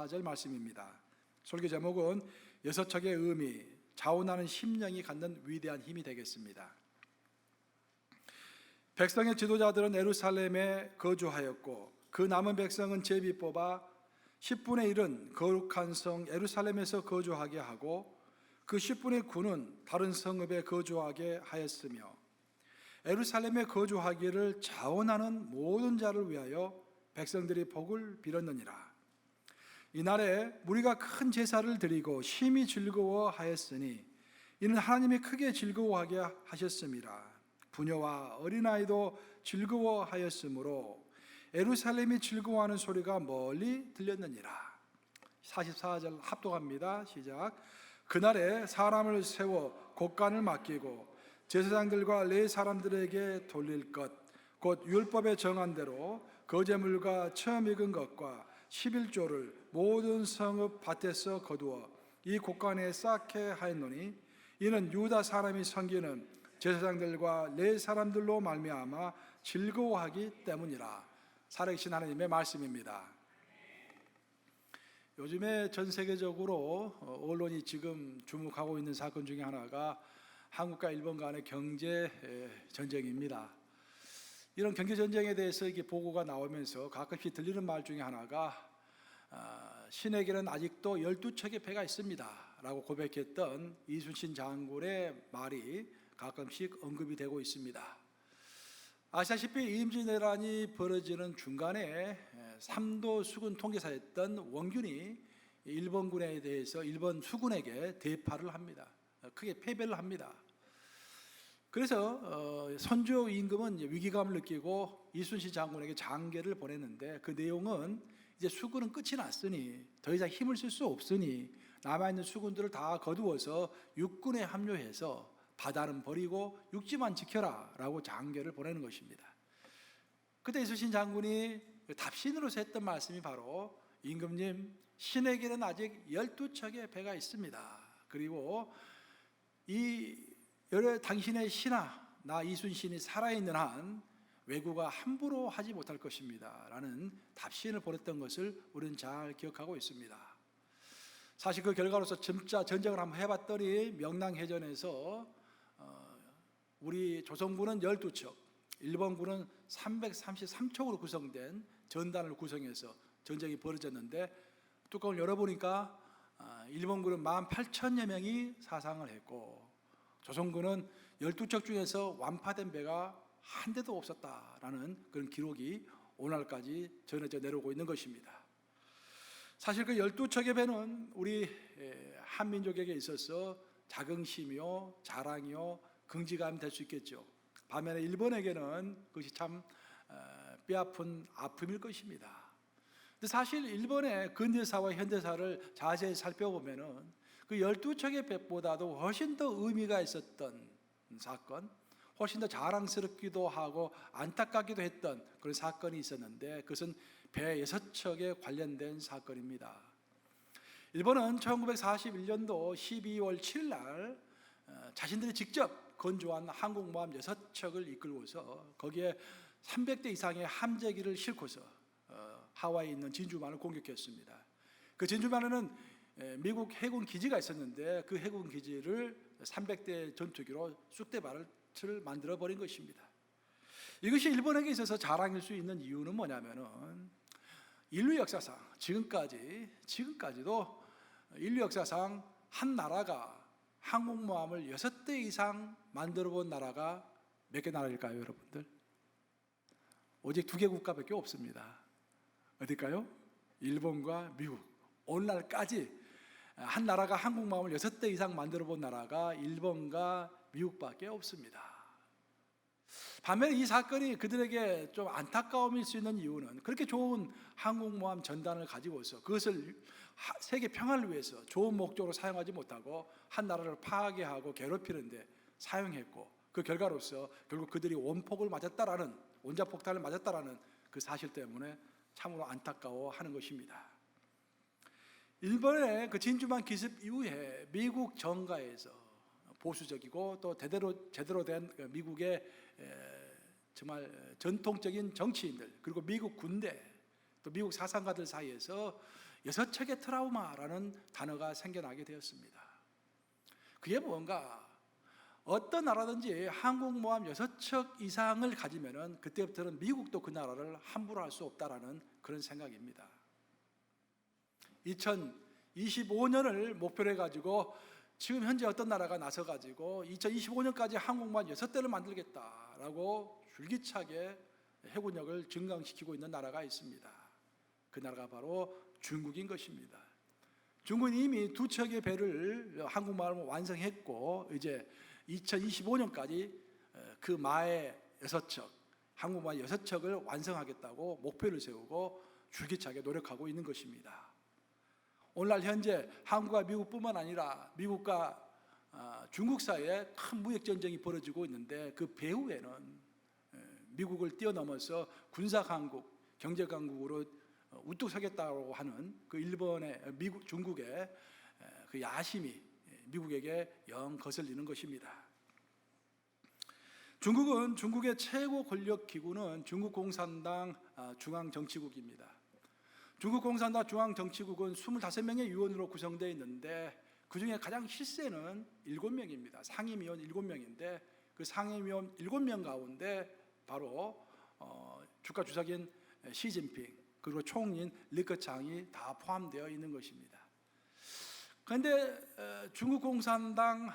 4절 말씀입니다. 설교 제목은 여섯 척의 의미, 자원하는 심령이 갖는 위대한 힘이 되겠습니다. 백성의 지도자들은 예루살렘에 거주하였고 그 남은 백성은 제비 뽑아 10분의 1은 거룩한 성 예루살렘에서 거주하게 하고 그 10분의 9는 다른 성읍에 거주하게 하였으며 예루살렘에 거주하기를 자원하는 모든 자를 위하여 백성들이 복을 빌었느니라. 이날에 무리가 큰 제사를 드리고 심히 즐거워하였으니 이는 하나님이 크게 즐거워하게 하셨음이라. 부녀와 어린아이도 즐거워하였으므로 예루살렘이 즐거워하는 소리가 멀리 들렸느니라. 44절 합독합니다. 시작. 그날에 사람을 세워 곡간을 맡기고 제사장들과 레위 사람들에게 돌릴 것 곧 율법에 정한 대로 거제물과 처음 익은 것과 11조를 모든 성읍 밭에서 거두어 이 곡간에 쌓게 하였노니 이는 유다 사람이 섬기는 제사장들과 레위 사람들로 말미암아 즐거워하기 때문이라. 살아계신 하나님의 말씀입니다. 요즘에 전 세계적으로 언론이 지금 주목하고 있는 사건 중에 하나가 한국과 일본 간의 경제 전쟁입니다. 이런 경제 전쟁에 대해서 이게 보고가 나오면서 가끔씩 들리는 말 중에 하나가 신에게는 아직도 12척의 배가 있습니다 라고 고백했던 이순신 장군의 말이 가끔씩 언급이 되고 있습니다. 아시다시피 임진왜란이 벌어지는 중간에 3도 수군 통계사였던 원균이 일본군에 대해서 일본 수군에게 대파를 합니다. 크게 패배를 합니다. 그래서 선조 임금은 위기감을 느끼고 이순신 장군에게 장계를 보냈는데 그 내용은 이제 수군은 끝이 났으니 더 이상 힘을 쓸 수 없으니 남아있는 수군들을 다 거두어서 육군에 합류해서 바다는 버리고 육지만 지켜라 라고 장계를 보내는 것입니다. 그때 이순신 장군이 답신으로서 했던 말씀이 바로 임금님, 신에게는 아직 12척의 배가 있습니다. 그리고 당신의 신하 나 이순신이 살아있는 한 왜구가 함부로 하지 못할 것입니다 라는 답신을 보냈던 것을 우리는 잘 기억하고 있습니다. 사실 그 결과로서 진짜 전쟁을 한번 해봤더니 명랑해전에서 우리 조선군은 12척, 일본군은 333척으로 구성된 전단을 구성해서 전쟁이 벌어졌는데 뚜껑을 열어보니까 일본군은 18,000여 명이 사상을 했고 조선군은 12척 중에서 완파된 배가 한 대도 없었다라는 그런 기록이 오늘날까지 전해져 내려오고 있는 것입니다. 사실 그 12척의 배는 우리 한민족에게 있어서 자긍심이요, 자랑이요, 긍지감이 될 수 있겠죠. 반면에 일본에게는 그것이 참 뼈아픈 아픔일 것입니다. 근데 사실 일본의 근대사와 현대사를 자세히 살펴보면은 그 12척의 배보다도 훨씬 더 의미가 있었던 사건, 훨씬 더 자랑스럽기도 하고 안타깝기도 했던 그런 사건이 있었는데 그것은 배 6척에 관련된 사건입니다. 일본은 1941년도 12월 7일 날 자신들이 직접 건조한 항공모함 6척을 이끌고서 거기에 300대 이상의 함재기를 싣고서 하와이에 있는 진주만을 공격했습니다. 그 진주만에는 미국 해군 기지가 있었는데 그 해군 기지를 300대 전투기로 쑥대밭을 만들어버린 것입니다. 이것이 일본에게 있어서 자랑일 수 있는 이유는 뭐냐면은 인류 역사상 지금까지도 인류 역사상 한 나라가 항공모함을 6대 이상 만들어 본 나라가 몇 개 나라일까요, 여러분들? 오직 2개 국가밖에 없습니다. 어딜까요? 일본과 미국. 오늘날까지 한 나라가 항공모함을 6대 이상 만들어 본 나라가 일본과 미국밖에 없습니다. 반면에 이 사건이 그들에게 좀 안타까움일 수 있는 이유는 그렇게 좋은 항공모함 전단을 가지고서 그것을 세계 평화를 위해서 좋은 목적으로 사용하지 못하고 한 나라를 파괴하고 괴롭히는데 사용했고 그 결과로서 결국 그들이 원자폭탄을 맞았다라는 그 사실 때문에 참으로 안타까워하는 것입니다. 일본의 그 진주만 기습 이후에 미국 정가에서 보수적이고 또 제대로 된 미국의 정말 전통적인 정치인들 그리고 미국 군대 또 미국 사상가들 사이에서 여섯 척의 트라우마라는 단어가 생겨나게 되었습니다. 그게 뭔가, 어떤 나라든지 항공모함 6척 이상을 가지면은 그때부터는 미국도 그 나라를 함부로 할 수 없다라는 그런 생각입니다. 2025년을 목표로 해가지고 지금 현재 어떤 나라가 나서가지고 2025년까지 항공모함 6대를 만들겠다라고 줄기차게 해군력을 증강시키고 있는 나라가 있습니다. 그 나라가 바로 중국인 것입니다. 중국은 이미 2척의 배를 항공모함을 완성했고 이제 2025년까지 그 마의 6척, 항공모함 6척을 완성하겠다고 목표를 세우고 줄기차게 노력하고 있는 것입니다. 오늘날 현재 한국과 미국뿐만 아니라 미국과 중국 사이에 큰 무역 전쟁이 벌어지고 있는데 그 배후에는 미국을 뛰어넘어서 군사 강국, 경제 강국으로 우뚝 서겠다고 하는 그 일본의 중국의 그 야심이 미국에게 영 거슬리는 것입니다. 중국은 중국의 최고 권력 기구는 중국 공산당 중앙정치국입니다. 중국 공산당 중앙정치국은 25명의 위원으로 구성되어 있는데 그중에 가장 실세는 7명입니다. 상임위원 7명인데 그 상임위원 7명 가운데 바로 주가 주석인 시진핑 그리고 총리인 리커창이 다 포함되어 있는 것입니다. 그런데 중국 공산당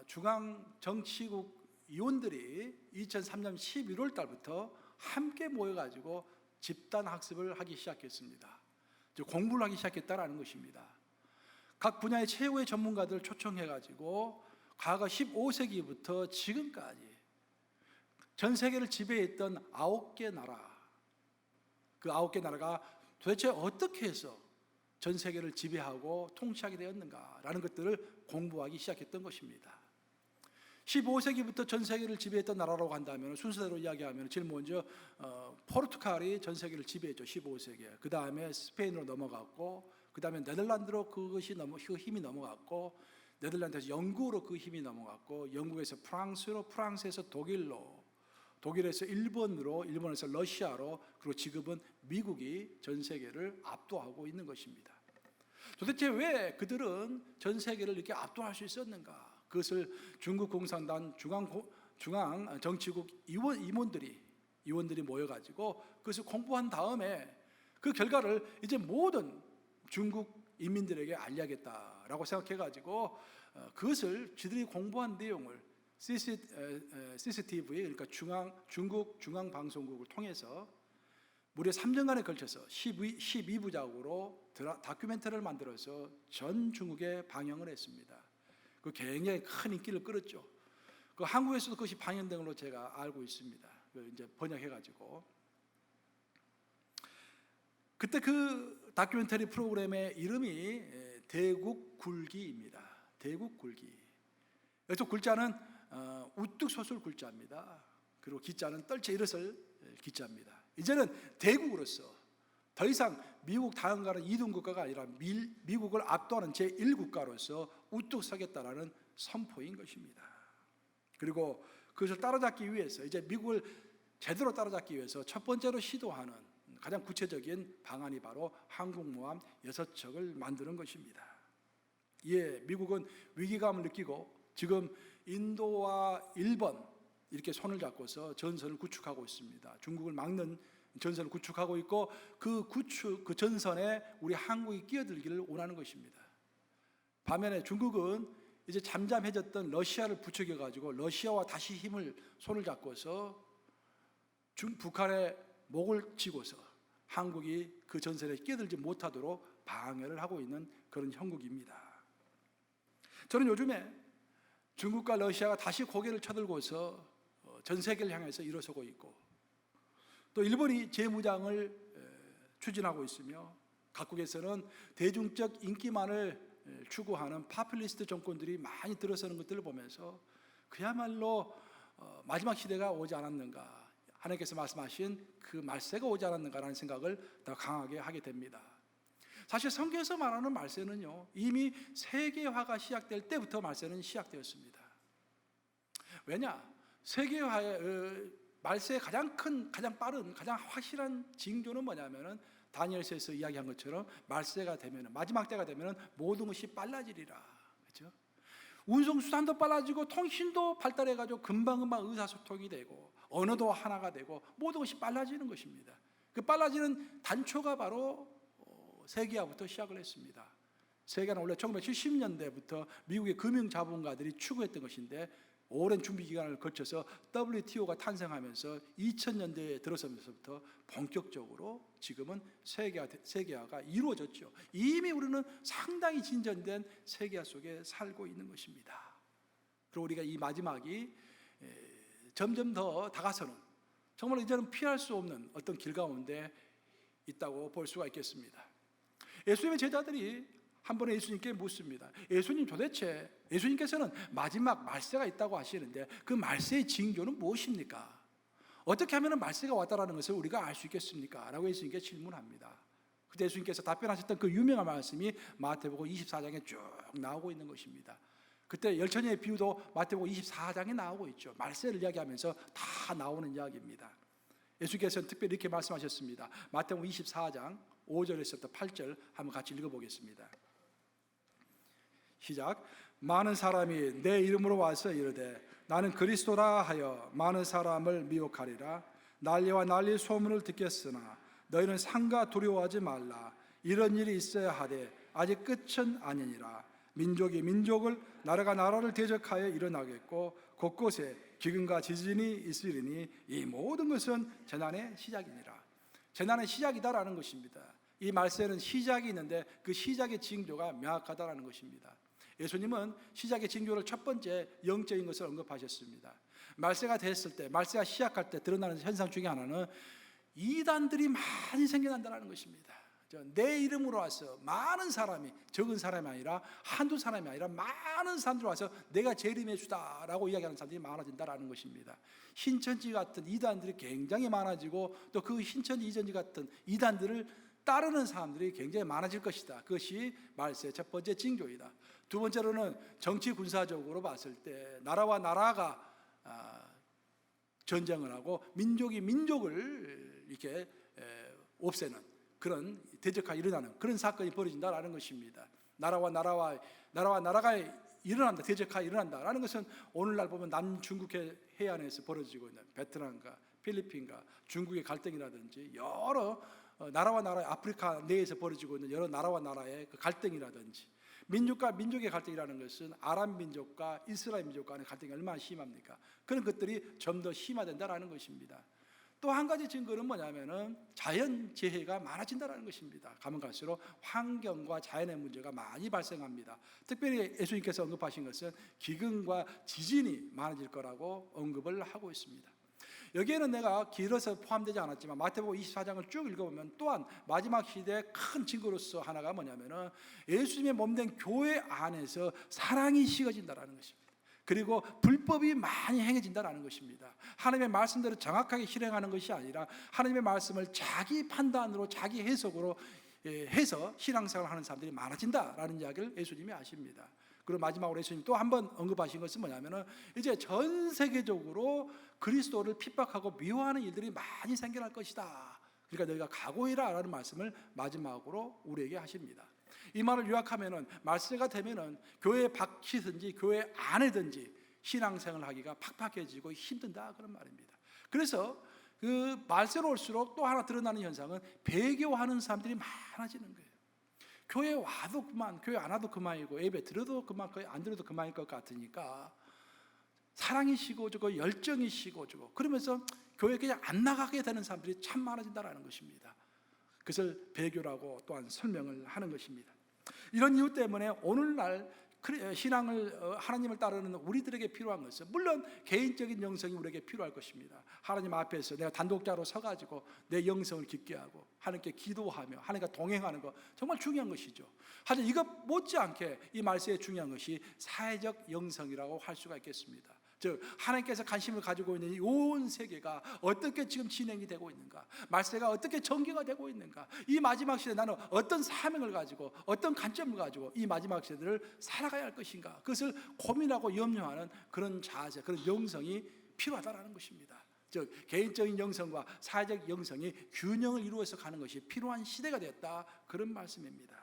중앙정치국 위원들이 2003년 11월 달부터 함께 모여가지고 집단 학습을 하기 시작했습니다. 즉 공부를 하기 시작했다는 것입니다. 각 분야의 최고의 전문가들을 초청해가지고 과거 15세기부터 지금까지 전 세계를 지배했던 9개 나라, 그 9개 나라가 도대체 어떻게 해서 전 세계를 지배하고 통치하게 되었는가라는 것들을 공부하기 시작했던 것입니다. 15세기부터 전 세계를 지배했던 나라라고 한다면 순서대로 이야기하면 제일 먼저 포르투갈이 전 세계를 지배했죠. 15세기에. 그 다음에 스페인으로 넘어갔고 그 다음에 네덜란드로 그 힘이 넘어갔고 네덜란드에서 영국으로 그 힘이 넘어갔고 영국에서 프랑스로, 프랑스에서 독일로, 독일에서 일본으로, 일본에서 러시아로, 그리고 지금은 미국이 전 세계를 압도하고 있는 것입니다. 도대체 왜 그들은 전 세계를 이렇게 압도할 수 있었는가? 그것을 중국 공산당 중앙 정치국 위원들이 모여가지고 그것을 공부한 다음에 그 결과를 이제 모든 중국 인민들에게 알려야겠다라고 생각해가지고 그것을 지들이 공부한 내용을 CCTV, 그러니까 중국 중앙방송국을 통해서 무려 3년간에 걸쳐서 12부작으로 다큐멘터리를 만들어서 전 중국에 방영을 했습니다. 그 굉장히 큰 인기를 끌었죠. 그 한국에서도 그것이 방영된 걸로 제가 알고 있습니다. 이제 번역해가지고 그때 그 다큐멘터리 프로그램의 이름이 대국굴기입니다. 대국굴기. 여기서 굴자는 우뚝 솟을 굴자입니다. 그리고 기자는 떨쳐 일어설 기자입니다. 이제는 대국으로서 더 이상 미국 다음가는 2등 국가가 아니라 미국을 압도하는 제1국가로서 우뚝 서겠다라는 선포인 것입니다. 그리고 그것을 따라잡기 위해서 이제 미국을 제대로 따라잡기 위해서 첫 번째로 시도하는 가장 구체적인 방안이 바로 항공모함 6척을 만드는 것입니다. 이에 미국은 위기감을 느끼고 지금 인도와 일본 이렇게 손을 잡고서 전선을 구축하고 있습니다. 중국을 막는 전선을 구축하고 있고 그 전선에 우리 한국이 끼어들기를 원하는 것입니다. 반면에 중국은 이제 잠잠해졌던 러시아를 부추겨 가지고 러시아와 다시 손을 잡고서 북한의 목을 쥐고서 한국이 그 전선에 끼어들지 못하도록 방해를 하고 있는 그런 형국입니다. 저는 요즘에 중국과 러시아가 다시 고개를 쳐들고서 전 세계를 향해서 일어서고 있고 또 일본이 재무장을 추진하고 있으며 각국에서는 대중적 인기만을 추구하는 파퓰리스트 정권들이 많이 들어서는 것들을 보면서 그야말로 마지막 시대가 오지 않았는가, 하나님께서 말씀하신 그 말세가 오지 않았는가라는 생각을 더 강하게 하게 됩니다. 사실 성경에서 말하는 말세는요, 이미 세계화가 시작될 때부터 말세는 시작되었습니다. 왜냐? 세계화의 말세의 가장 큰, 가장 빠른, 가장 확실한 징조는 뭐냐면은 다니엘서에서 이야기한 것처럼 말세가 되면, 마지막 때가 되면 모든 것이 빨라지리라. 그렇죠? 운송수단도 빨라지고 통신도 발달해가지고 금방금방 의사소통이 되고 언어도 하나가 되고 모든 것이 빨라지는 것입니다. 그 빨라지는 단초가 바로 세계화부터 시작을 했습니다. 세계화는 원래 1970년대부터 미국의 금융자본가들이 추구했던 것인데 오랜 준비 기간을 거쳐서 WTO가 탄생하면서 2000년대에 들어서면서부터 본격적으로 지금은 세계화가 이루어졌죠. 이미 우리는 상당히 진전된 세계화 속에 살고 있는 것입니다. 그리고 우리가 이 마지막이 점점 더 다가서는, 정말 이제는 피할 수 없는 어떤 길 가운데 있다고 볼 수가 있겠습니다. 예수님의 제자들이 한 번에 예수님께 묻습니다. 예수님, 도대체 예수님께서는 마지막 말세가 있다고 하시는데 그 말세의 징조는 무엇입니까? 어떻게 하면 말세가 왔다라는 것을 우리가 알 수 있겠습니까? 라고 예수님께 질문합니다. 그때 예수님께서 답변하셨던 그 유명한 말씀이 마태복음 24장에 쭉 나오고 있는 것입니다. 그때 열처녀의 비유도 마태복음 24장에 나오고 있죠. 말세를 이야기하면서 다 나오는 이야기입니다. 예수께서는 특별히 이렇게 말씀하셨습니다. 마태복음 24장 5절에서부터 8절 한번 같이 읽어보겠습니다. 시작. 많은 사람이 내 이름으로 와서 이르되 나는 그리스도라 하여 많은 사람을 미혹하리라. 난리와 난리 소문을 듣겠으나 너희는 상가 두려워하지 말라. 이런 일이 있어야 하되 아직 끝은 아니니라. 민족이 민족을, 나라가 나라를 대적하여 일어나겠고 곳곳에 기근과 지진이 있으리니 이 모든 것은 재난의 시작이니라. 재난의 시작이다라는 것입니다. 이 말세는 시작이 있는데 그 시작의 징조가 명확하다라는 것입니다. 예수님은 시작의 징조를 첫 번째 영적인 것을 언급하셨습니다. 말세가 됐을 때, 말세가 시작할 때 드러나는 현상 중에 하나는 이단들이 많이 생겨난다는 것입니다. 내 이름으로 와서 많은 사람이, 적은 사람이 아니라 한두 사람이 아니라 많은 사람들이 와서 내가 재림의 주다라고 이야기하는 사람들이 많아진다는 것입니다. 신천지 같은 이단들이 굉장히 많아지고 또 그 신천지 이전지 같은 이단들을 따르는 사람들이 굉장히 많아질 것이다. 그것이 말세의 첫 번째 징조이다. 두 번째로는 정치 군사적으로 봤을 때 나라와 나라가 전쟁을 하고 민족이 민족을 이렇게 없애는 그런 대적하게 일어나는 그런 사건이 벌어진다라는 것입니다. 나라와 나라가 일어난다, 대적하게 일어난다라는 것은 오늘날 보면 남중국 해안에서 벌어지고 있는 베트남과 필리핀과 중국의 갈등이라든지 여러 나라와 나라의 아프리카 내에서 벌어지고 있는 여러 나라와 나라의 그 갈등이라든지 민족과 민족의 갈등이라는 것은 아랍 민족과 이스라엘 민족 간의 갈등이 얼마나 심합니까? 그런 것들이 좀 더 심화된다라는 것입니다. 또 한 가지 증거는 뭐냐면은 자연재해가 많아진다는 것입니다. 가면 갈수록 환경과 자연의 문제가 많이 발생합니다. 특별히 예수님께서 언급하신 것은 기근과 지진이 많아질 거라고 언급을 하고 있습니다. 여기에는 내가 길어서 포함되지 않았지만 마태복음 24장을 쭉 읽어보면 또한 마지막 시대의 큰 증거로서 하나가 뭐냐면은 예수님의 몸된 교회 안에서 사랑이 식어진다는 것입니다. 그리고 불법이 많이 행해진다는 것입니다. 하나님의 말씀대로 정확하게 실행하는 것이 아니라 하나님의 말씀을 자기 판단으로 자기 해석으로 해서 신앙생활을 하는 사람들이 많아진다라는 이야기를 예수님이 하십니다. 그리고 마지막으로 예수님이 또 한 번 언급하신 것은 뭐냐면은 이제 전 세계적으로 그리스도를 핍박하고 미워하는 일들이 많이 생겨날 것이다. 그러니까 너희가 각오해라라는 말씀을 마지막으로 우리에게 하십니다. 이 말을 요약하면은 말세가 되면은 교회 밖이든지 교회 안에든지 신앙생활을 하기가 팍팍해지고 힘든다 그런 말입니다. 그래서 그 말세로 올수록 또 하나 드러나는 현상은 배교하는 사람들이 많아지는 거예요. 교회 와도 그만, 교회 안 와도 그만이고 예배 들어도 그만, 안 들어도 그만일 것 같으니까 사랑이 식어지고 열정이 식어지고 그러면서 교회 그냥 안 나가게 되는 사람들이 참 많아진다는 것입니다. 그것을 배교라고 또한 설명을 하는 것입니다. 이런 이유 때문에 오늘날 신앙을 하나님을 따르는 우리들에게 필요한 것은 물론 개인적인 영성이 우리에게 필요할 것입니다. 하나님 앞에서 내가 단독자로 서가지고 내 영성을 깊게 하고 하나님께 기도하며 하나님과 동행하는 것 정말 중요한 것이죠. 하지만 이것 못지않게 이 말세에 중요한 것이 사회적 영성이라고 할 수가 있겠습니다. 즉 하나님께서 관심을 가지고 있는 이 온 세계가 어떻게 지금 진행이 되고 있는가, 말세가 어떻게 전개가 되고 있는가, 이 마지막 시대에 나는 어떤 사명을 가지고 어떤 관점을 가지고 이 마지막 시대를 살아가야 할 것인가, 그것을 고민하고 염려하는 그런 자세, 그런 영성이 필요하다는 것입니다. 즉 개인적인 영성과 사회적 영성이 균형을 이루어서 가는 것이 필요한 시대가 되었다, 그런 말씀입니다.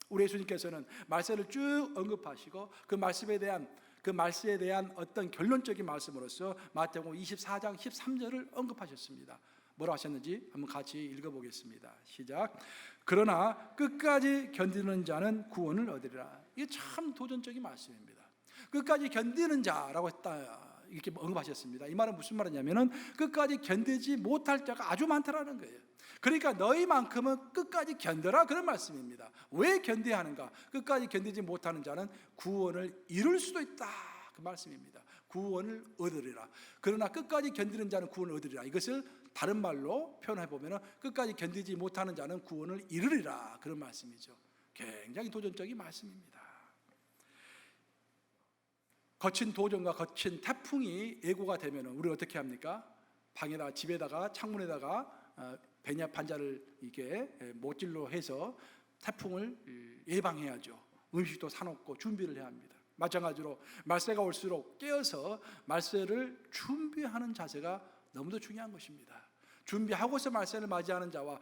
우리 예수님께서는 말세를 쭉 언급하시고 그 말씀에 대한 어떤 결론적인 말씀으로서 마태복음 24장 13절을 언급하셨습니다. 뭐라 하셨는지 한번 같이 읽어보겠습니다. 시작. 그러나 끝까지 견디는 자는 구원을 얻으리라. 이게 참 도전적인 말씀입니다. 끝까지 견디는 자라고 이렇게 언급하셨습니다. 이 말은 무슨 말이냐면은 끝까지 견디지 못할 자가 아주 많다라는 거예요. 그러니까 너희만큼은 끝까지 견뎌라, 그런 말씀입니다. 왜 견뎌야 하는가? 끝까지 견디지 못하는 자는 구원을 이룰 수도 있다, 그 말씀입니다. 구원을 얻으리라. 그러나 끝까지 견디는 자는 구원을 얻으리라. 이것을 다른 말로 표현해 보면은 끝까지 견디지 못하는 자는 구원을 이루리라, 그런 말씀이죠. 굉장히 도전적인 말씀입니다. 거친 도전과 거친 태풍이 예고가 되면 우리 어떻게 합니까? 방에다가, 집에다가, 창문에다가 베냐 판자를 이렇게 못질로 해서 태풍을 예방해야죠. 음식도 사놓고 준비를 해야 합니다. 마찬가지로 말세가 올수록 깨어서 말세를 준비하는 자세가 너무도 중요한 것입니다. 준비하고서 말세를 맞이하는 자와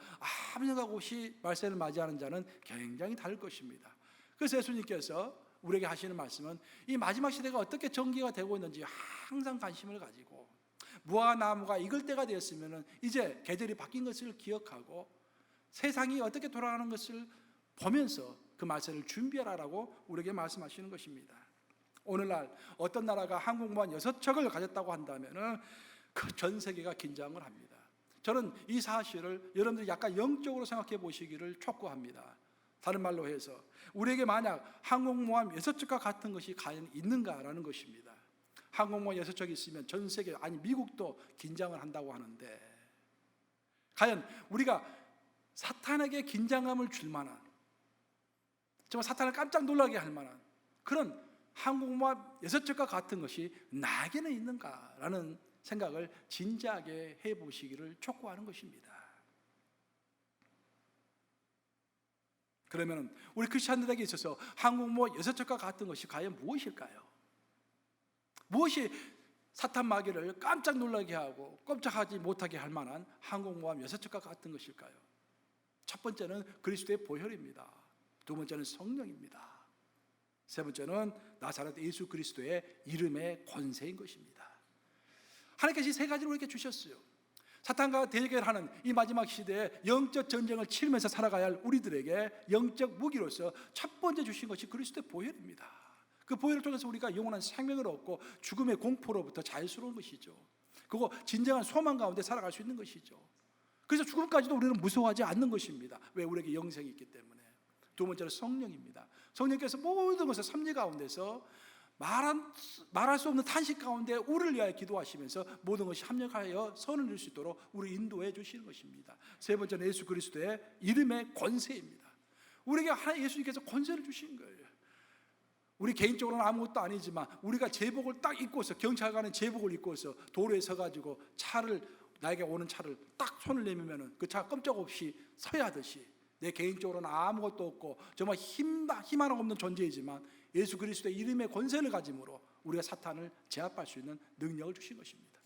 아무 생각 없이 말세를 맞이하는 자는 굉장히 다를 것입니다. 그래서 예수님께서 우리에게 하시는 말씀은 이 마지막 시대가 어떻게 전개가 되고 있는지 항상 관심을 가지고, 무화과 나무가 익을 때가 되었으면 이제 계절이 바뀐 것을 기억하고 세상이 어떻게 돌아가는 것을 보면서 그 말세를 준비하라고 우리에게 말씀하시는 것입니다. 오늘날 어떤 나라가 항공모함 6척을 가졌다고 한다면 그 전 세계가 긴장을 합니다. 저는 이 사실을 여러분들이 약간 영적으로 생각해 보시기를 촉구합니다. 다른 말로 해서 우리에게 만약 항공모함 6척과 같은 것이 과연 있는가라는 것입니다. 항공모함 6척이 있으면 전 세계, 아니 미국도 긴장을 한다고 하는데, 과연 우리가 사탄에게 긴장감을 줄 만한, 정말 사탄을 깜짝 놀라게 할 만한 그런 항공모함 6척과 같은 것이 나에게는 있는가라는 생각을 진지하게 해보시기를 촉구하는 것입니다. 그러면 우리 크리스찬들에게 있어서 항공모함 6척과 같은 것이 과연 무엇일까요? 무엇이 사탄 마귀를 깜짝 놀라게 하고 꼼짝하지 못하게 할 만한 항공모함 6척과 같은 것일까요? 첫 번째는 그리스도의 보혈입니다. 두 번째는 성령입니다. 세 번째는 나사렛 예수 그리스도의 이름의 권세인 것입니다. 하나님께서 이 세 가지를 우리에게 주셨어요. 사탄과 대결하는 이 마지막 시대에 영적 전쟁을 치르면서 살아가야 할 우리들에게 영적 무기로서 첫 번째 주신 것이 그리스도의 보혈입니다. 그 보혈을 통해서 우리가 영원한 생명을 얻고 죽음의 공포로부터 자유스러운 것이죠. 그리고 진정한 소망 가운데 살아갈 수 있는 것이죠. 그래서 죽음까지도 우리는 무서워하지 않는 것입니다. 왜? 우리에게 영생이 있기 때문에. 두 번째로 성령입니다. 성령께서 모든 것을 섭리 가운데서 말할 수 없는 탄식 가운데 우리를 위하여 기도하시면서 모든 것이 합력하여 선을 이룰 수 있도록 우리 인도해 주시는 것입니다. 세 번째는 예수 그리스도의 이름의 권세입니다. 우리에게 하나님 예수님께서 권세를 주신 거예요. 우리 개인적으로는 아무것도 아니지만 우리가 제복을 딱 입고서, 경찰관의 제복을 입고서 도로에 서가지고 나에게 오는 차를 딱 손을 내밀면 그 차가 꼼짝없이 서야 하듯이, 내 개인적으로는 아무것도 없고 정말 힘 하나 없는 존재이지만 예수 그리스도의 이름의 권세를 가짐으로 우리가 사탄을 제압할 수 있는 능력을 주신 것입니다.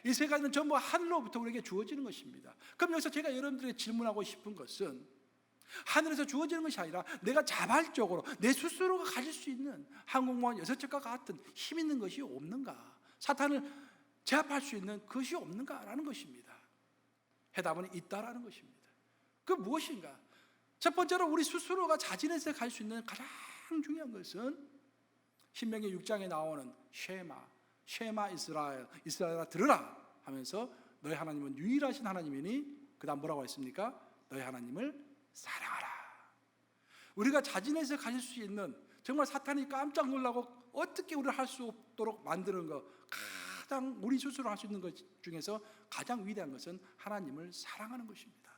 이 세 가지는 전부 하늘로부터 우리에게 주어지는 것입니다. 그럼 여기서 제가 여러분들에게 질문하고 싶은 것은, 하늘에서 주어지는 것이 아니라 내가 자발적으로 내 스스로가 가질 수 있는 항공모함 6척과 같은 힘 있는 것이 없는가? 사탄을 제압할 수 있는 것이 없는가라는 것입니다. 해답은 있다라는 것입니다. 그 무엇인가? 첫 번째로 우리 스스로가 자진해서 갈 수 있는 가장 중요한 신명기 6장에 나오는 쉐마 이스라엘아 들으라 하면서 너희 하나님은 유일하신 하나님이니, 그 다음 뭐라고 했습니까? 너희 하나님을 사랑하라. 우리가 자진해서 가질 수 있는, 정말 사탄이 깜짝 놀라고 어떻게 우리를 할 수 없도록 만드는 것, 가장 우리 스스로 할 수 있는 것 중에서 가장 위대한 것은 하나님을 사랑하는 것입니다.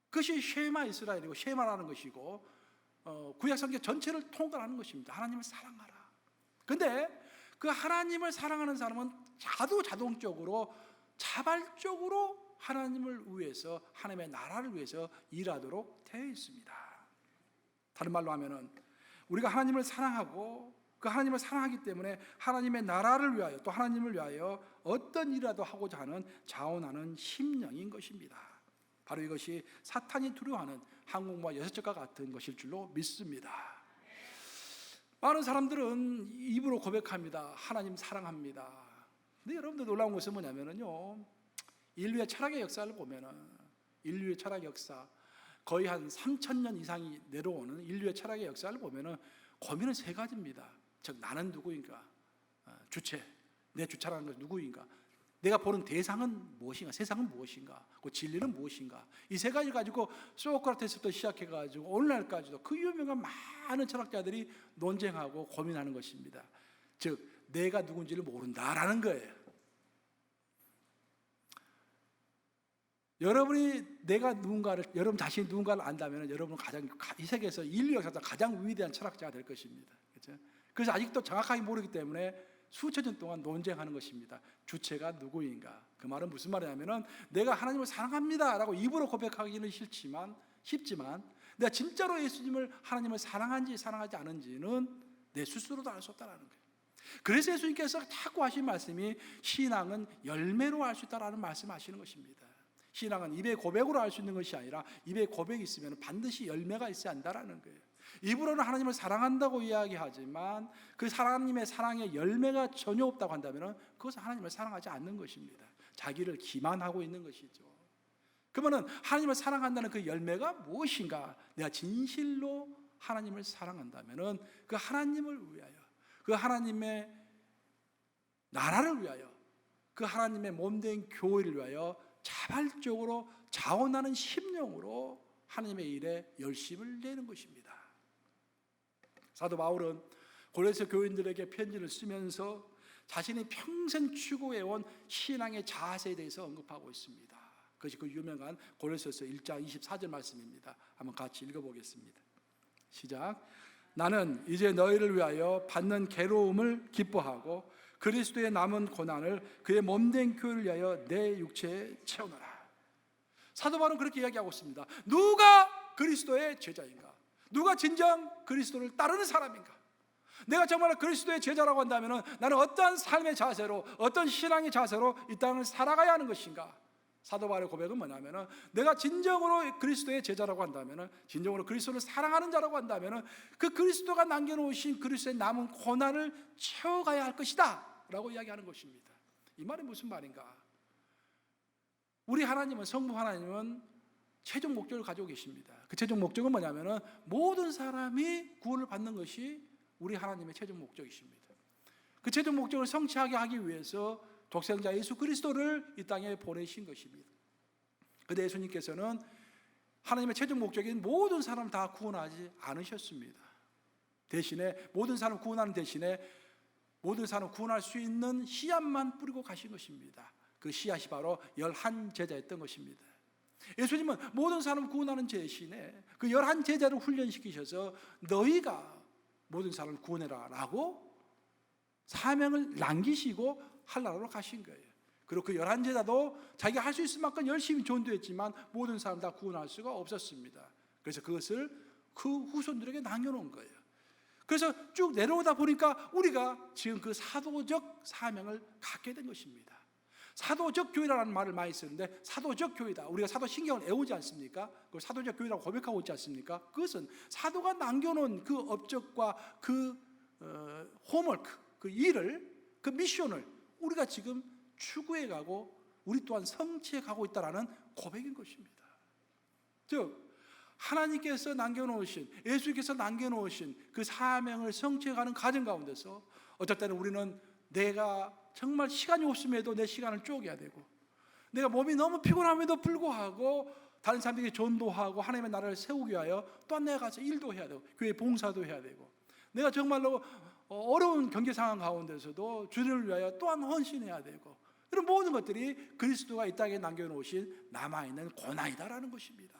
그것이 쉐마 이스라엘이고, 쉐마라는 것이고 구약 성경 전체를 통과하는 것입니다. 하나님을 사랑하라. 그런데 그 하나님을 사랑하는 사람은 자동적으로 자발적으로 하나님을 위해서, 하나님의 나라를 위해서 일하도록 되어 있습니다. 다른 말로 하면은 우리가 하나님을 사랑하고 그 하나님을 사랑하기 때문에 하나님의 나라를 위하여 또 하나님을 위하여 어떤 일이라도 하고자 하는 자원하는 심령인 것입니다. 바로 이것이 사탄이 두려워하는 항공모와 여섯적과 같은 것일 줄로 믿습니다. 많은 사람들은 입으로 고백합니다. 하나님 사랑합니다. 근데 여러분들 놀라운 것은 뭐냐면요, 인류의 철학의 역사를 보면은, 인류의 철학 역사 거의 한 3,000년 이상이 내려오는 인류의 철학의 역사를 보면은 고민은 세 가지입니다. 즉, 나는 누구인가? 주체, 내 주체라는 것은 누구인가? 내가 보는 대상은 무엇인가? 세상은 무엇인가? 그 진리는 무엇인가? 이 세 가지 가지고 소크라테스부터 시작해가지고 오늘날까지도 그 유명한 많은 철학자들이 논쟁하고 고민하는 것입니다. 즉, 내가 누군지를 모른다라는 거예요. 여러분이 내가 누군가를, 여러분 자신이 누군가를 안다면 여러분은 가장, 이 세계에서 인류 역사상 가장 위대한 철학자가 될 것입니다. 그렇죠? 그래서 아직도 정확하게 모르기 때문에 수천 년 동안 논쟁하는 것입니다. 주체가 누구인가? 그 말은 무슨 말이냐면은 내가 하나님을 사랑합니다라고 입으로 고백하기는 쉽지만 내가 진짜로 예수님을, 하나님을 사랑한지 사랑하지 않은지는 내 스스로도 알 수 없다는 거예요. 그래서 예수님께서 자꾸 하신 말씀이 신앙은 열매로 알 수 있다라는 말씀하시는 것입니다. 신앙은 입의 고백으로 알 수 있는 것이 아니라 입의 고백이 있으면 반드시 열매가 있어야 한다라는 거예요. 입으로는 하나님을 사랑한다고 이야기하지만 그 하나님의 사랑에 열매가 전혀 없다고 한다면 그것은 하나님을 사랑하지 않는 것입니다. 자기를 기만하고 있는 것이죠. 그러면 하나님을 사랑한다는 그 열매가 무엇인가? 내가 진실로 하나님을 사랑한다면 그 하나님을 위하여, 그 하나님의 나라를 위하여, 그 하나님의 몸된 교회를 위하여 자발적으로 자원하는 심령으로 하나님의 일에 열심을 내는 것입니다. 사도 바울은 고린도 교인들에게 편지를 쓰면서 자신이 평생 추구해온 신앙의 자세에 대해서 언급하고 있습니다. 그것이 그 유명한 고린도서 1장 24절 말씀입니다. 한번 같이 읽어보겠습니다. 시작. 나는 이제 너희를 위하여 받는 괴로움을 기뻐하고 그리스도의 남은 고난을 그의 몸된 교회를 위하여 내 육체에 채우노라. 사도 바울은 그렇게 이야기하고 있습니다. 누가 그리스도의 제자인가? 누가 진정 그리스도를 따르는 사람인가? 내가 정말 그리스도의 제자라고 한다면 나는 어떠한 삶의 자세로, 어떤 신앙의 자세로 이 땅을 살아가야 하는 것인가? 사도 바울의 고백은 뭐냐면 내가 진정으로 그리스도의 제자라고 한다면, 진정으로 그리스도를 사랑하는 자라고 한다면 그 그리스도가 남겨놓으신 그리스도의 남은 고난을 채워가야 할 것이다 라고 이야기하는 것입니다. 이 말이 무슨 말인가? 우리 하나님은, 성부 하나님은 최종 목적을 가지고 계십니다. 그 최종 목적은 뭐냐면 모든 사람이 구원을 받는 것이 우리 하나님의 최종 목적이십니다. 그 최종 목적을 성취하게 하기 위해서 독생자 예수 그리스도를 이 땅에 보내신 것입니다. 그런데 예수님께서는 하나님의 최종 목적인 모든 사람 다 구원하지 않으셨습니다. 대신에 모든 사람 구원하는 대신에 모든 사람 구원할 수 있는 씨앗만 뿌리고 가신 것입니다. 그 씨앗이 바로 11제자였던 것입니다. 예수님은 모든 사람 구원하는 대신에 그 11제자를 훈련시키셔서 너희가 모든 사람을 구원해라 라고 사명을 남기시고 한나라로 가신 거예요. 그리고 그 11제자도 자기가 할 수 있을 만큼 열심히 전도했지만 모든 사람 다 구원할 수가 없었습니다. 그래서 그것을 그 후손들에게 남겨놓은 거예요. 그래서 쭉 내려오다 보니까 우리가 지금 그 사도적 사명을 갖게 된 것입니다. 사도적 교회라는 말을 많이 쓰는데 사도적 교회다. 우리가 사도신경을 애우지 않습니까? 그걸 사도적 교회라고 고백하고 있지 않습니까? 그것은 사도가 남겨놓은 그 업적과 그 홈워크, 그 일을, 그 미션을 우리가 지금 추구해가고 우리 또한 성취해가고 있다는 고백인 것입니다. 즉 하나님께서 남겨놓으신, 예수께서 남겨놓으신 그 사명을 성취해가는 과정 가운데서 어떨 때는 우리는 내가 정말 시간이 없음에도 내 시간을 쪼개야 되고, 내가 몸이 너무 피곤함에도 불구하고 다른 사람들에게 전도하고 하나님의 나라를 세우기 위하여 또한 내가 가서 일도 해야 되고 교회 봉사도 해야 되고, 내가 정말로 어려운 경제 상황 가운데서도 주님을 위하여 또한 헌신해야 되고, 이런 모든 것들이 그리스도가 이 땅에 남겨놓으신 남아있는 고난이다라는 것입니다.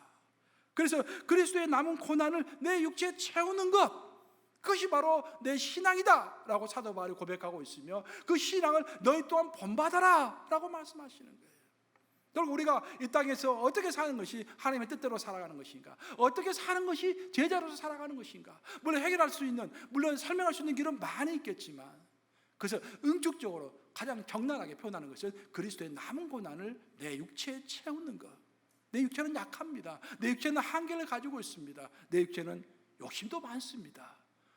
그래서 그리스도의 남은 고난을 내 육체에 채우는 것, 그것이 바로 내 신앙이다 라고 사도 바울이 고백하고 있으며 그 신앙을 너희 또한 본받아라 라고 말씀하시는 거예요. 결국 우리가 이 땅에서 어떻게 사는 것이 하나님의 뜻대로 살아가는 것인가, 어떻게 사는 것이 제자로서 살아가는 것인가. 물론 해결할 수 있는, 물론 설명할 수 있는 길은 많이 있겠지만, 그래서 응축적으로 가장 적나라하게 표현하는 것은 그리스도의 남은 고난을 내 육체에 채우는 것. 내 육체는 약합니다. 내 육체는 한계를 가지고 있습니다. 내 육체는 욕심도 많습니다.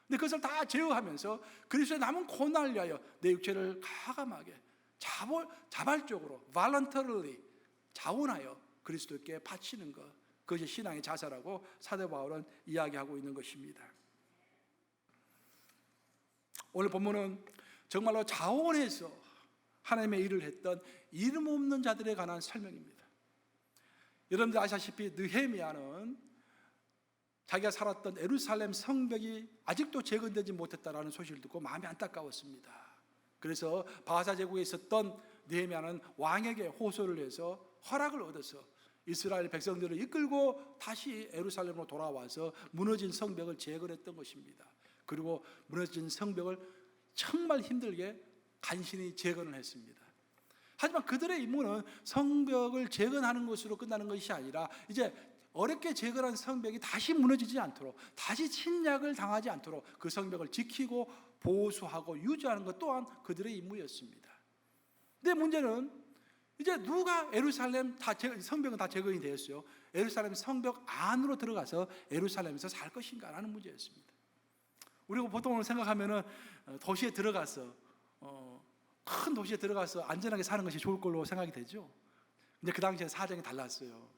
근데 그것을 다 제어하면서 그리스도의 남은 고난을 위하여 내 육체를 과감하게 자발적으로 voluntarily 자원하여 그리스도께 바치는 것, 그것이 신앙의 자세라고 사도 바울은 이야기하고 있는 것입니다. 오늘 본문은 정말로 자원해서 하나님의 일을 했던 이름 없는 자들에 관한 설명입니다. 여러분들 아시다시피 느헤미야는 자기가 살았던 예루살렘 성벽이 아직도 재건되지 못했다라는 소식을 듣고 마음이 안타까웠습니다. 그래서 바사 제국에 있었던 느헤미야는 왕에게 호소를 해서 허락을 얻어서 이스라엘 백성들을 이끌고 다시 예루살렘으로 돌아와서 무너진 성벽을 재건했던 것입니다. 그리고 무너진 성벽을 정말 힘들게 간신히 재건을 했습니다. 하지만 그들의 임무는 성벽을 재건하는 것으로 끝나는 것이 아니라 이제 어렵게 재건한 성벽이 다시 무너지지 않도록, 다시 침략을 당하지 않도록 그 성벽을 지키고 보수하고 유지하는 것 또한 그들의 임무였습니다. 근데 문제는 이제 누가 예루살렘 성벽은 다 재건이 되었어요. 예루살렘 성벽 안으로 들어가서 예루살렘에서 살 것인가라는 문제였습니다. 우리가 보통 생각하면은 도시에 들어가서 큰 도시에 들어가서 안전하게 사는 것이 좋을 걸로 생각이 되죠. 근데 그 당시에 사정이 달랐어요.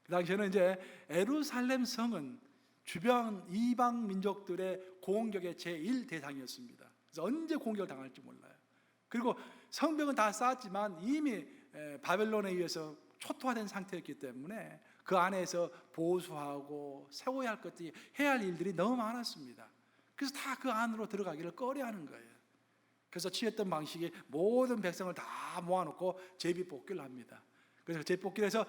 그 당시에는 이제 예루살렘 성은 주변 이방 민족들의 공격의 제1 대상이었습니다. 그래서 언제 공격을 당할지 몰라요. 그리고 성벽은 다 쌓았지만 이미 바벨론에 의해서 초토화된 상태였기 때문에 그 안에서 보수하고 세워야 할 것들이, 해야 할 일들이 너무 많았습니다. 그래서 다 그 안으로 들어가기를 꺼려하는 거예요. 그래서 취했던 방식이 모든 백성을 다 모아놓고 제비뽑기를 합니다. 그래서 제비뽑기를 해서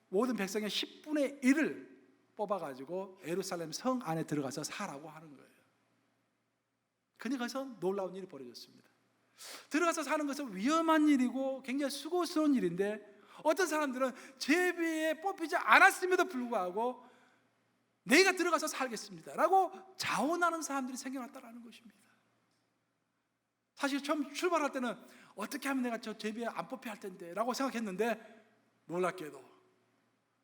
모든 백성의 10분의 1을 뽑아가지고 예루살렘 성 안에 들어가서 사라고 하는 거예요. 근데 거기서 놀라운 일이 벌어졌습니다. 들어가서 사는 것은 위험한 일이고 굉장히 수고스러운 일인데 어떤 사람들은 제비에 뽑히지 않았음에도 불구하고 내가 들어가서 살겠습니다 라고 자원하는 사람들이 생겨났다는 것입니다. 사실 처음 출발할 때는 어떻게 하면 내가 저 제비에 안 뽑혀야 할 텐데 라고 생각했는데 놀랍게도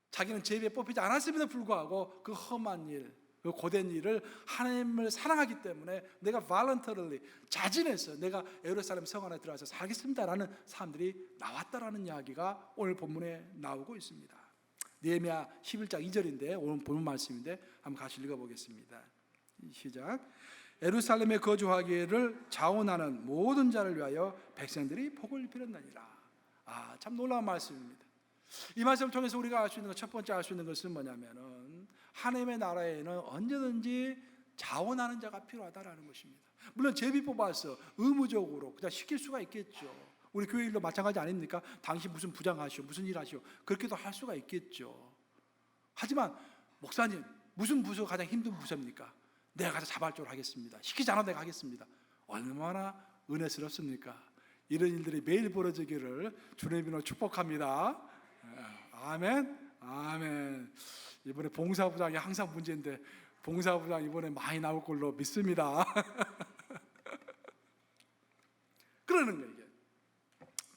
자기는 제비에 뽑히지 않았음에도 불구하고 그 험한 일, 그 고된 일을 하나님을 사랑하기 때문에 내가 voluntarily 자진해서 내가 예루살렘 성 안에 들어가서 살겠습니다라는 사람들이 나왔다라는 이야기가 오늘 본문에 나오고 있습니다. 느헤미야 11장 2절인데 오늘 본문 말씀인데 한번 같이 읽어보겠습니다. 시작. 예루살렘에 거주하기를 자원하는 모든 자를 위하여 백성들이 복을 빌었느니라. 참 놀라운 말씀입니다. 이 말씀을 통해서 우리가 알 수 있는 것, 첫 번째 알 수 있는 것은 뭐냐면은 하나님의 나라에는 언제든지 자원하는 자가 필요하다라는 것입니다. 물론 제비 뽑아서 의무적으로 그냥 시킬 수가 있겠죠. 우리 교회 일도 마찬가지 아닙니까? 당신 무슨 부장하시오, 무슨 일 하시오, 그렇게도 할 수가 있겠죠. 하지만 목사님 무슨 부서가 가장 힘든 부서입니까? 내가 가서 자발적으로 하겠습니다. 시키지 않아도 내가 하겠습니다. 얼마나 은혜스럽습니까? 이런 일들이 매일 벌어지기를 주님의 이름으로 축복합니다. 아멘, 아멘. 이번에 봉사부장이 항상 문제인데 봉사부장 이번에 많이 나올 걸로 믿습니다. 그러는 거예요. 이게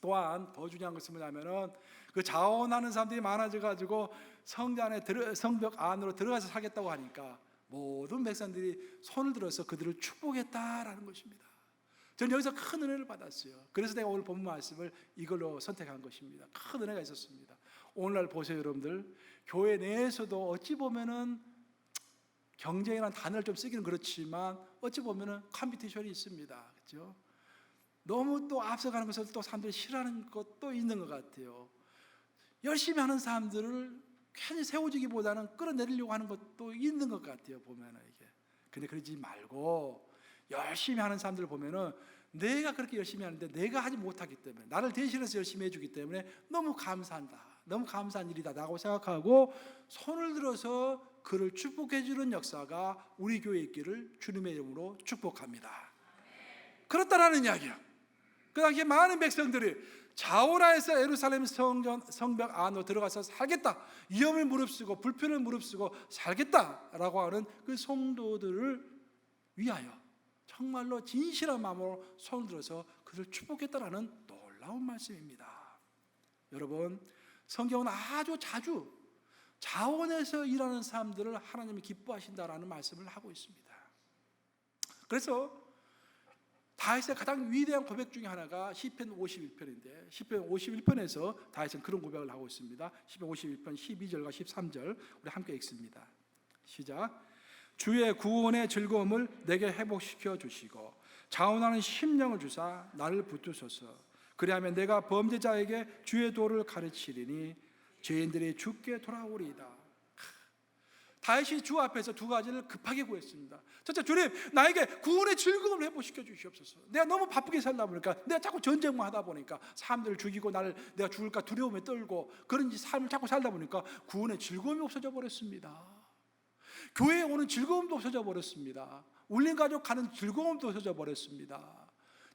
또한 더 중요한 것은 뭐냐면은 그 자원하는 사람들이 많아져가지고 성벽 안으로 들어가서 살겠다고 하니까 모든 백성들이 손을 들어서 그들을 축복했다라는 것입니다. 저는 여기서 큰 은혜를 받았어요. 그래서 내가 오늘 본문 말씀을 이걸로 선택한 것입니다. 큰 은혜가 있었습니다. 오늘날 보세요, 여러분들. 교회 내에서도 어찌 보면은 경쟁이라는 단어를 좀 쓰기는 그렇지만 어찌 보면은 컴피티션이 있습니다. 그렇죠? 너무 또 앞서가는 것을 또 사람들이 싫어하는 것도 있는 것 같아요. 열심히 하는 사람들을 괜히 세워주기보다는 끌어내리려고 하는 것도 있는 것 같아요, 보면은 이게. 근데 그러지 말고 열심히 하는 사람들을 보면은 내가 그렇게 열심히 하는데 내가 하지 못하기 때문에 나를 대신해서 열심히 해주기 때문에 너무 감사한다, 너무 감사한 일이다 라고 생각하고 손을 들어서 그를 축복해주는 역사가 우리 교회에 있기를 주님의 이름으로 축복합니다. 그렇다라는 이야기야. 그 당시에 많은 백성들이 자원하여서 예루살렘 성벽 안으로 들어가서 살겠다, 위험을 무릅쓰고 불편을 무릅쓰고 살겠다라고 하는 그 성도들을 위하여 정말로 진실한 마음으로 손을 들어서 그를 축복했다라는 놀라운 말씀입니다. 여러분, 성경은 아주 자주 자원해서 일하는 사람들을 하나님이 기뻐하신다라는 말씀을 하고 있습니다. 그래서 다윗의 가장 위대한 고백 중에 하나가 시편 51편인데, 시편 51편에서 다윗은 그런 고백을 하고 있습니다. 시편 51편 12절과 13절 우리 함께 읽습니다. 시작. 주의 구원의 즐거움을 내게 회복시켜 주시고 자원하는 심령을 주사 나를 붙드소서. 그리하면 내가 범죄자에게 주의 도를 가르치리니 죄인들이 주께 돌아오리이다. 다윗이 주 앞에서 두 가지를 급하게 구했습니다. 첫째, 주님, 나에게 구원의 즐거움을 회복시켜 주시옵소서. 내가 너무 바쁘게 살다 보니까, 내가 자꾸 전쟁만 하다 보니까, 사람들을 죽이고 나를 내가 죽을까 두려움에 떨고 그런 삶을 자꾸 살다 보니까 구원의 즐거움이 없어져 버렸습니다. 교회에 오는 즐거움도 없어져 버렸습니다. 울린 가족 가는 즐거움도 없어져 버렸습니다.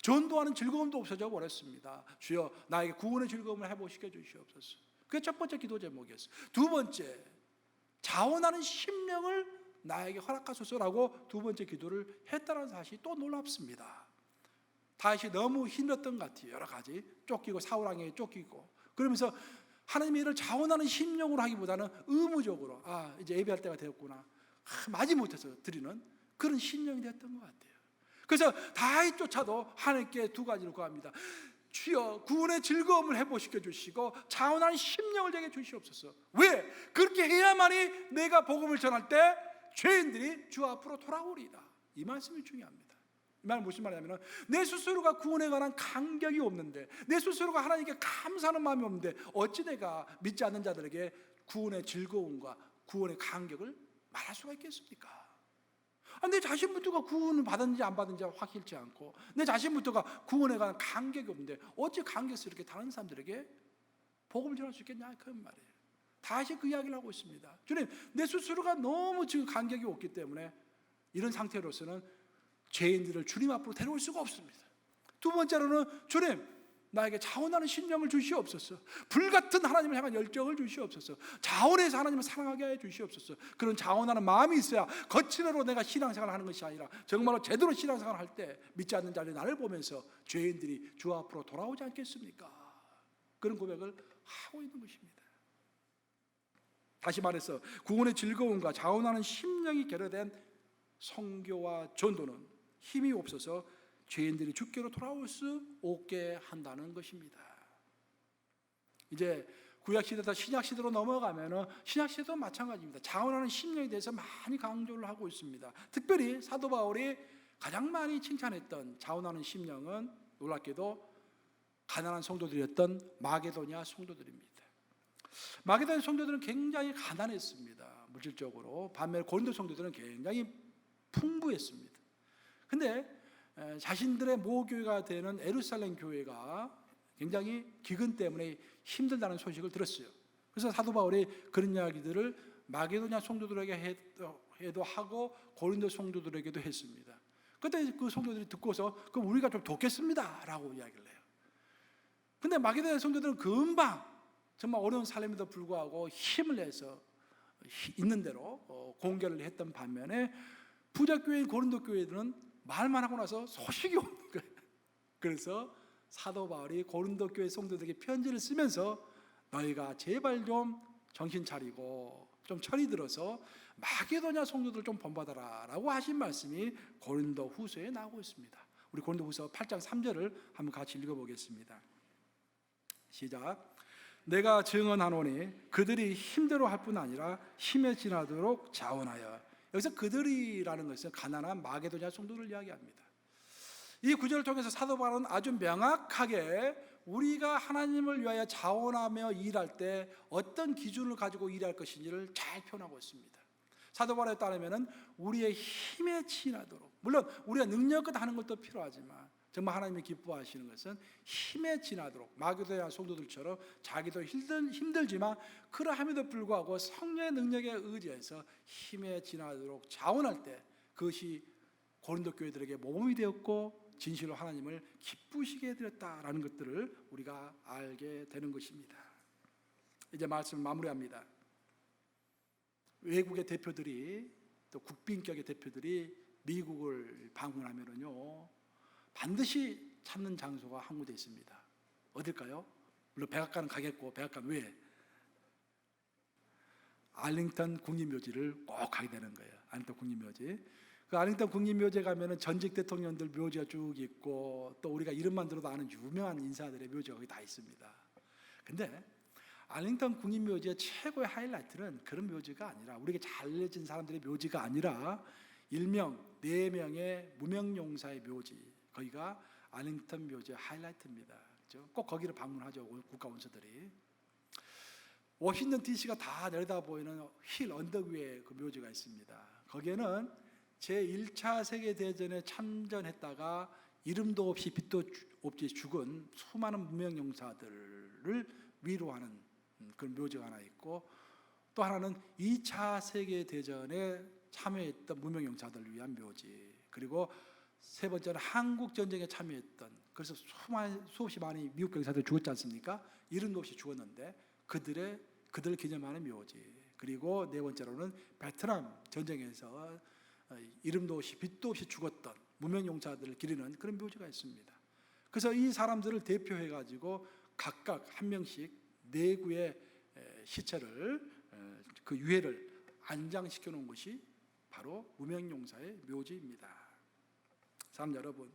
전도하는 즐거움도 없어져 버렸습니다. 주여, 나에게 구원의 즐거움을 회복시켜 주시옵소서. 그게 첫 번째 기도 제목이었어요. 두 번째, 자원하는 심령을 나에게 허락하소서라고 두 번째 기도를 했다는 사실이 또 놀랍습니다. 다윗이 너무 힘들었던 것 같아요. 여러 가지 쫓기고 사울왕에게 쫓기고 그러면서 하나님의 일을 자원하는 심령으로 하기보다는 의무적으로 이제 예배할 때가 되었구나, 마지못해서 드리는 그런 심령이 됐던 것 같아요. 그래서 다윗조차도 하나님께 두 가지를 구합니다. 주여, 구원의 즐거움을 회복시켜 주시고 자원하는 심령을 내게 주시옵소서. 왜? 그렇게 해야만이 내가 복음을 전할 때 죄인들이 주 앞으로 돌아오리이다. 이 말씀이 중요합니다. 이 말은 무슨 말이냐면, 내 스스로가 구원에 관한 감격이 없는데, 내 스스로가 하나님께 감사하는 마음이 없는데 어찌 내가 믿지 않는 자들에게 구원의 즐거움과 구원의 감격을 말할 수가 있겠습니까? 내 자신부터가 구원을 받았는지 안 받았는지 확실치 않고, 내 자신부터가 구원에 관한 감격이 없는데 어찌 감격스럽게 다른 사람들에게 복음을 전할 수 있겠냐, 그런 말이에요. 다시 그 이야기를 하고 있습니다. 주님, 내 스스로가 너무 지금 감격이 없기 때문에 이런 상태로서는 죄인들을 주님 앞으로 데려올 수가 없습니다. 두 번째로는, 주님, 나에게 자원하는 심령을 주시옵소서. 불같은 하나님을 향한 열정을 주시옵소서. 자원해서 하나님을 사랑하게 해 주시옵소서. 그런 자원하는 마음이 있어야 거칠어로 내가 신앙생활을 하는 것이 아니라 정말로 제대로 신앙생활을 할 때 믿지 않는 자들이 나를 보면서 죄인들이 주 앞으로 돌아오지 않겠습니까? 그런 고백을 하고 있는 것입니다. 다시 말해서 구원의 즐거움과 자원하는 심령이 결여된 선교와 전도는 힘이 없어서 죄인들이 주께로 돌아올 수 없게 한다는 것입니다. 이제 구약시대에서 신약시대로 넘어가면 신약시대도 마찬가지입니다. 자원하는 심령에 대해서 많이 강조를 하고 있습니다. 특별히 사도 바울이 가장 많이 칭찬했던 자원하는 심령은 놀랍게도 가난한 성도들이었던 마게도냐 성도들입니다. 마게도냐 성도들은 굉장히 가난했습니다. 물질적으로. 반면에 고린도 성도들은 굉장히 풍부했습니다. 근데 자신들의 모교회가 되는 예루살렘 교회가 굉장히 기근 때문에 힘들다는 소식을 들었어요. 그래서 사도 바울이 그런 이야기들을 마게도냐 성도들에게 해도 하고 고린도 성도들에게도 했습니다. 그때 그 성도들이 듣고서 그럼 우리가 좀 돕겠습니다 라고 이야기를 해요. 근데 마게도냐 성도들은 금방 정말 어려운 삶에도 불구하고 힘을 내서 있는 대로 공개를 했던 반면에 부자교회인 고린도 교회들은 말만 하고 나서 소식이 없는 거예요. 그래서 사도 바울이 고린도 교회 성도들에게 편지를 쓰면서 너희가 제발 좀 정신 차리고 좀 철이 들어서 마게도냐 성도들 좀 본받아라 라고 하신 말씀이 고린도 후서에 나오고 있습니다. 우리 고린도 후서 8장 3절을 한번 같이 읽어보겠습니다. 시작. 내가 증언하노니 그들이 힘대로 할 뿐 아니라 힘에 지나도록 자원하여. 여기서 그들이라는 것은 가난한 마게도냐 성도를 이야기합니다. 이 구절을 통해서 사도 바울은 아주 명확하게 우리가 하나님을 위하여 자원하며 일할 때 어떤 기준을 가지고 일할 것인지를 잘 표현하고 있습니다. 사도 바울에 따르면 우리의 힘에 지나도록, 물론 우리가 능력껏 하는 것도 필요하지만 정말 하나님이 기뻐하시는 것은 힘에 지나도록, 마게도냐 성도들처럼 자기도 힘들지만 그러함에도 불구하고 성령의 능력에 의지해서 힘에 지나도록 자원할 때 그것이 고린도 교회들에게 모범이 되었고 진실로 하나님을 기쁘시게 해드렸다라는 것들을 우리가 알게 되는 것입니다. 이제 말씀을 마무리합니다. 외국의 대표들이, 또 국빈격의 대표들이 미국을 방문하면은요, 반드시 찾는 장소가 한 군데 있습니다. 어딜까요? 물론 백악관은 가겠고, 백악관 외에 알링턴 국립묘지를 꼭 가게 되는 거예요. 알링턴 국립묘지. 그 알링턴 국립묘지에 가면은 전직 대통령들 묘지가 쭉 있고, 또 우리가 이름만 들어도 아는 유명한 인사들의 묘지가 거기 다 있습니다. 근데 알링턴 국립묘지의 최고의 하이라이트는 그런 묘지가 아니라, 우리에게 잘 알려진 사람들의 묘지가 아니라 일명 4명의 무명용사의 묘지, 거기가 알링턴 묘지의 하이라이트입니다. 그렇죠? 꼭 거기를 방문하죠, 국가 원수들이. 워싱턴 DC가 다 내려다 보이는 힐 언덕 위에 그 묘지가 있습니다. 거기에는 제1차 세계대전에 참전했다가 이름도 없이 빛도 없이 죽은 수많은 무명용사들을 위로하는 그런 묘지가 하나 있고, 또 하나는 2차 세계대전에 참여했던 무명용사들을 위한 묘지, 그리고 세 번째는 한국전쟁에 참여했던, 그래서 수없이 많이 미국 병사들 죽었지 않습니까? 이름도 없이 죽었는데 그들을 기념하는 묘지, 그리고 네 번째로는 베트남 전쟁에서 이름도 없이 빛도 없이 죽었던 무명용사들을 기리는 그런 묘지가 있습니다. 그래서 이 사람들을 대표해 가지고 각각 한 명씩 4구의 시체를, 그 유해를 안장시켜 놓은 것이 바로 무명용사의 묘지입니다. 사람 여러분,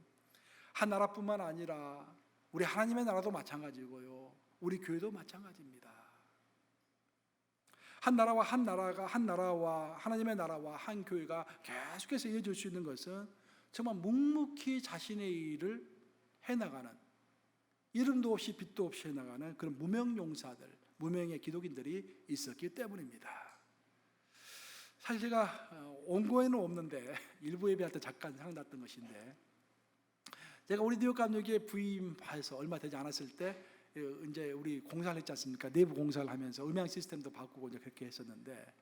한 나라뿐만 아니라 우리 하나님의 나라도 마찬가지고요, 우리 교회도 마찬가지입니다. 한 나라와 하나님의 나라와 한 교회가 계속해서 이어질 수 있는 것은 정말 묵묵히 자신의 일을 해나가는, 이름도 없이 빛도 없이 해나가는 그런 무명용사들, 무명의 기독인들이 있었기 때문입니다. 사실 제가 원고에는 없는데 일부 예배할 때 잠깐 생각났던 것인데, 제가 우리 뉴욕 감독에 부임해서 얼마 되지 않았을 때 이제 우리 공사를 했지 않습니까? 내부 공사를 하면서 음향 시스템도 바꾸고 이제 그렇게 했었는데,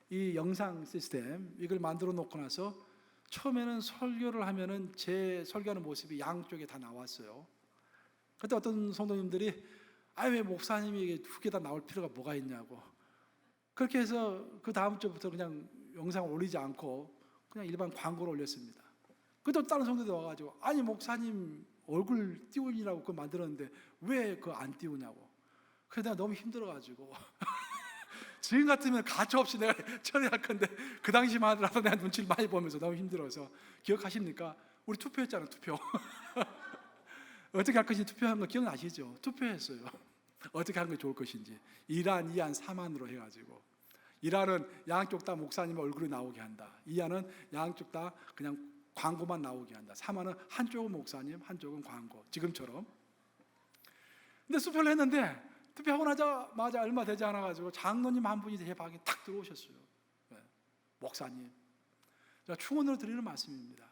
이 영상 시스템 이걸 만들어 놓고 나서 처음에는 설교를 하면은 제 설교하는 모습이 양쪽에 다 나왔어요. 그때 어떤 성도님들이 왜 목사님이 이게 2개 다 나올 필요가 뭐가 있냐고, 그렇게 해서 그 다음 주부터 그냥 영상을 올리지 않고 그냥 일반 광고를 올렸습니다. 그때 다른 성도들이 와가지고 목사님 얼굴 띄우느라고 그거 만들었는데 왜 그거 안 띄우냐고. 그래서 내가 너무 힘들어가지고 지금 같으면 가차없이 내가 처리할 건데 그 당시만 하더라도 내가 눈치를 많이 보면서 너무 힘들어서. 기억하십니까? 우리 투표했잖아요, 투표. 어떻게 할 것인지 투표한 거 기억나시죠? 투표했어요. 어떻게 하는 게 좋을 것인지. 1안, 2안, 3안으로 해가지고, 1안은 양쪽 다 목사님 얼굴이 나오게 한다, 2안은 양쪽 다 그냥 광고만 나오게 한다, 3안은 한쪽은 목사님, 한쪽은 광고, 지금처럼. 근데 투표를 했는데 투표하고 나자마자 얼마 되지 않아가지고 장로님 한 분이 제 방에 탁 들어오셨어요. 목사님, 제가 충원으로 드리는 말씀입니다.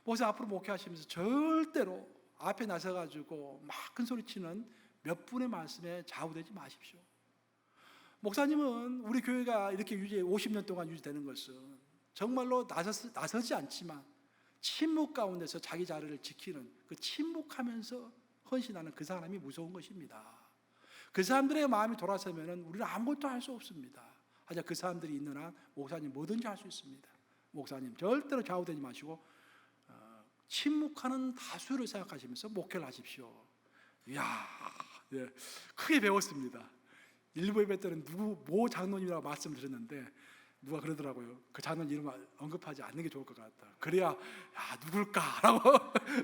목사 앞으로 목회하시면서 절대로 앞에 나서가지고 막 큰 소리 치는 몇 분의 말씀에 좌우되지 마십시오. 목사님은 우리 교회가 이렇게 50년 동안 유지되는 것은 정말로 나서지 않지만 침묵 가운데서 자기 자리를 지키는, 그 침묵하면서 헌신하는 그 사람이 무서운 것입니다. 그 사람들의 마음이 돌아서면 우리는 아무것도 할 수 없습니다. 하지만 그 사람들이 있는 한 목사님 뭐든지 할 수 있습니다. 목사님 절대로 좌우되지 마시고 침묵하는 다수를 생각하시면서 목회를 하십시오. 이야, 크게 배웠습니다. 일부 예배 때는 모 장로님이라고 말씀드렸는데 누가 그러더라고요. 그 장로님 이름 언급하지 않는 게 좋을 것 같다. 그래야 누굴까라고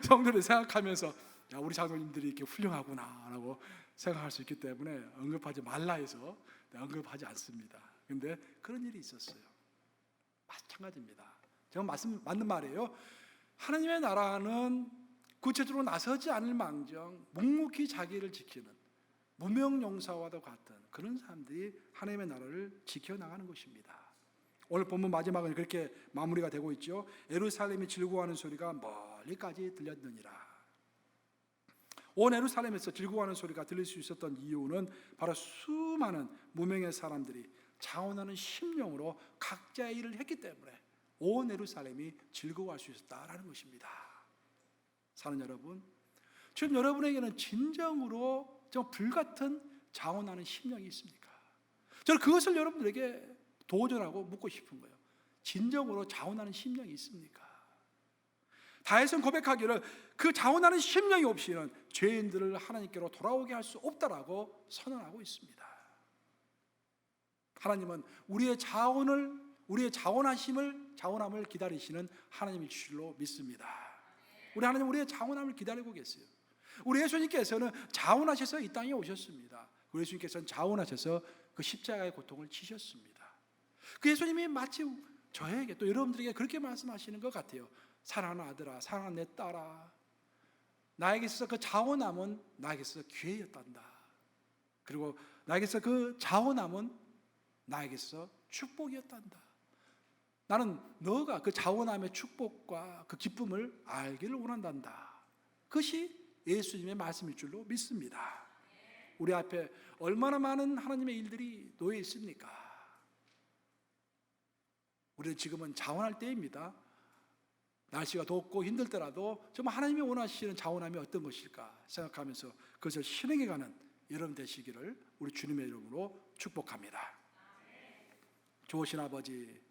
성도들이 생각하면서 우리 장로님들이 이렇게 훌륭하구나라고 생각할 수 있기 때문에 언급하지 말라 해서 언급하지 않습니다. 그런데 그런 일이 있었어요. 마찬가지입니다. 제가 맞는 말이에요. 하나님의 나라는 구체적으로 나서지 않을 망정 묵묵히 자기를 지키는 무명용사와도 같은 그런 사람들이 하나님의 나라를 지켜나가는 것입니다. 오늘 본문 마지막은 그렇게 마무리가 되고 있죠. 예루살렘이 즐거워하는 소리가 멀리까지 들렸느니라. 온 예루살렘에서 즐거워하는 소리가 들릴 수 있었던 이유는 바로 수많은 무명의 사람들이 자원하는 심령으로 각자의 일을 했기 때문에 온 예루살렘이 즐거워할 수 있었다라는 것입니다. 사는 여러분, 지금 여러분에게는 진정으로 좀 불같은 자원하는 심령이 있습니까? 저는 그것을 여러분들에게 도전하고 묻고 싶은 거예요. 진정으로 자원하는 심령이 있습니까? 다윗은 고백하기를 그 자원하는 심령이 없이는 죄인들을 하나님께로 돌아오게 할 수 없다라고 선언하고 있습니다. 하나님은 우리의 자원함을 기다리시는 하나님일 줄로 믿습니다. 우리 하나님 우리의 자원함을 기다리고 계세요. 우리 예수님께서는 자원하셔서 이 땅에 오셨습니다. 우리 예수님께서는 자원하셔서 그 십자가의 고통을 지셨습니다. 그 예수님이 마치 저에게 또 여러분들에게 그렇게 말씀하시는 것 같아요. 사랑하는 아들아, 사랑하는 내 딸아, 나에게 있어서 그 자원함은 나에게 있어서 기회였단다. 그리고 나에게 있어서 그 자원함은 나에게 있어서 축복이었단다. 나는 너가 그 자원함의 축복과 그 기쁨을 알기를 원한단다. 그것이 예수님의 말씀일 줄로 믿습니다. 우리 앞에 얼마나 많은 하나님의 일들이 놓여 있습니까? 우리는 지금은 자원할 때입니다. 날씨가 덥고 힘들더라도 정말 하나님이 원하시는 자원함이 어떤 것일까 생각하면서 그것을 실행해가는 여러분 되시기를 우리 주님의 이름으로 축복합니다. 좋으신 아버지,